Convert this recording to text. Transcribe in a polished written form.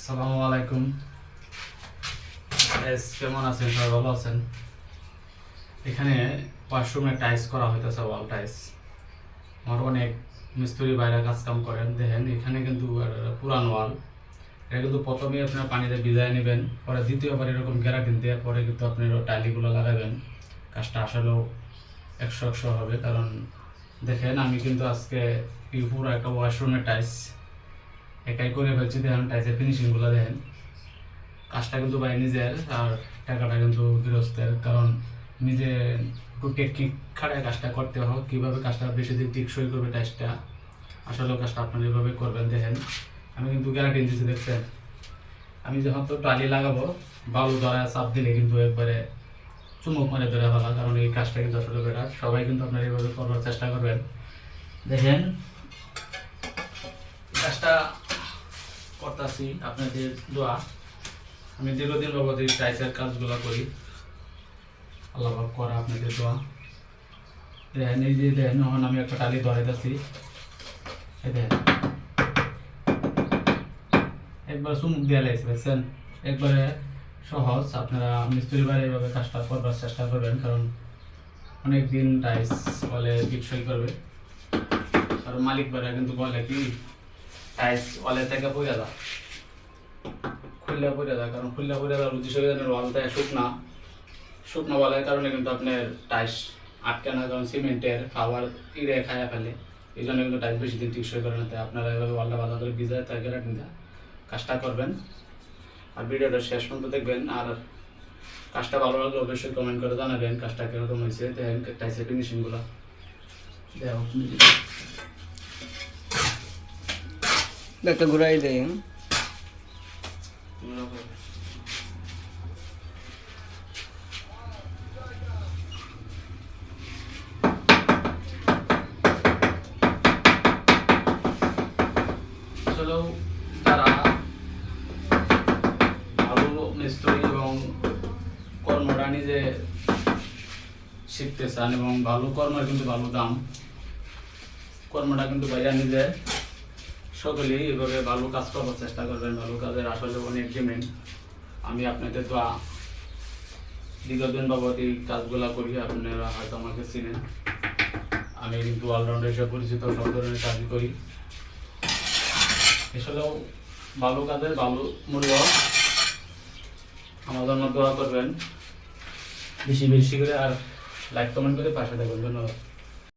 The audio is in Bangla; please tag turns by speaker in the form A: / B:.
A: আসসালামু আলাইকুম। কেমন আছেন? সবাই ভালো আছেন? এখানে ওয়াশরুমে টাইলস করা হইতেছে, ওয়াল টাইলস। আমার অনেক মিস্ত্রি বাইরে কাজ কাম করেন, দেখেন এখানে কিন্তু পুরান ওয়াল। এটা কিন্তু প্রথমে আপনার পানিতে ভিজায় নেবেন, পরে দ্বিতীয়বার এরকম গ্যারান্টি দিয়ে পরে কিন্তু আপনি টাইলিগুলো লাগাবেন। কাজটা আসলেও 100 হবে। কারণ দেখেন আমি কিন্তু আজকে এই পুরো একটা ওয়াশরুমের টাইলস একাই করে ফেলছি। দেখেন টাইলসের ফিনিশিংগুলো দেখেন। কাজটা কিন্তু ভাই নিজের, আর টাকাটা কিন্তু গৃহস্থের। কারণ নিজে একটু টেকনিক খাটায় কাজটা করতে হয়, কীভাবে কাজটা বেশি দিন টিকসই করবে টাইলসটা। আসলে কাজটা আপনারা এভাবে করবেন। দেখেন আমি কিন্তু গ্যারান্টি দিচ্ছি, দেখছেন আমি যখন তো টালি লাগাবো বালু ধরা চাপ দিলে কিন্তু একবারে চুমুক মারে ধরে ফেলা। কারণ এই কাজটা কিন্তু আসলে বেটার, সবাই কিন্তু আপনারা এইভাবে করবার চেষ্টা করবেন। দেখেন কাজটা করতেছি আপনাদের দোয়া। আমি দীর্ঘদিন বাবদ এই টাইলসের কাজগুলো করি, আল্লাহ পাক করা আপনাদের দোয়া। দেখেন এই যে দেখেন এখন আমি একটা টালি ধরাইতেছি, এই দেখেন একবার চুমুক দিয়ে লাগছে, বুঝছেন? একবারে সহজ। আপনারা মিস্ত্রি বাড়ি এইভাবে কাজটা করবার চেষ্টা করবেন, কারণ অনেক দিন টাইলস বলে টিকসই করবে। আর মালিক বাড়া কিন্তু বলে কি টাইলস ওয়ালে থেকে পড়ে যা, খুললে পড়ে যায়। কারণ খুললে পড়ে যাওয়ার উদ্দেশ্য ওয়াল থেকে শুকনো ওয়ালের কারণে কিন্তু আপনার টাইলস আটকে না, কারণ সিমেন্টের খাবার ইড়ে খায়া ফেলে। এই জন্য কিন্তু টাইলস বেশি দিন টিকসই করে না। তাই আপনারা এভাবে ওয়ালটা ভালো করে ভিজায় তাই গ্যারান্টি কাজটা করবেন। আর ভিডিওটা শেষ পর্যন্ত দেখবেন। আর কাজটা ভালো লাগলে অবশ্যই কমেন্ট করে জানাবেন কাজটা কীরকম হয়েছে। দেখেন টাইলসের ফিনিশিংগুলো দেখো,
B: একটা ঘুরাই দেয়।
A: আসলেও তারা ভালো মিস্ত্রি এবং কর্মটা নিজে শিখতে চান, এবং ভালো কর্মের কিন্তু ভালো দাম। কর্মটা কিন্তু ভাইয়া নিজে সকলেই এভাবে ভালো কাজ করার চেষ্টা করবেন। ভালো কাজের আসলে অনেক ডিমান্ড। আমি আপনাদের তো দীর্ঘদিন বাবদ এই কাজগুলা করি, আপনারা হয়তো আমাকে চিনেন। আমি কিন্তু অলরাউন্ডার হিসেবে পরিচিত, সব ধরনের কাজই করি। আসলেও ভালো কাজের ভালো মূল্য। আমার জন্য দোয়া করবেন বেশি বেশি করে, আর লাইক কমেন্ট করে পাশে থাকবেন। ধন্যবাদ।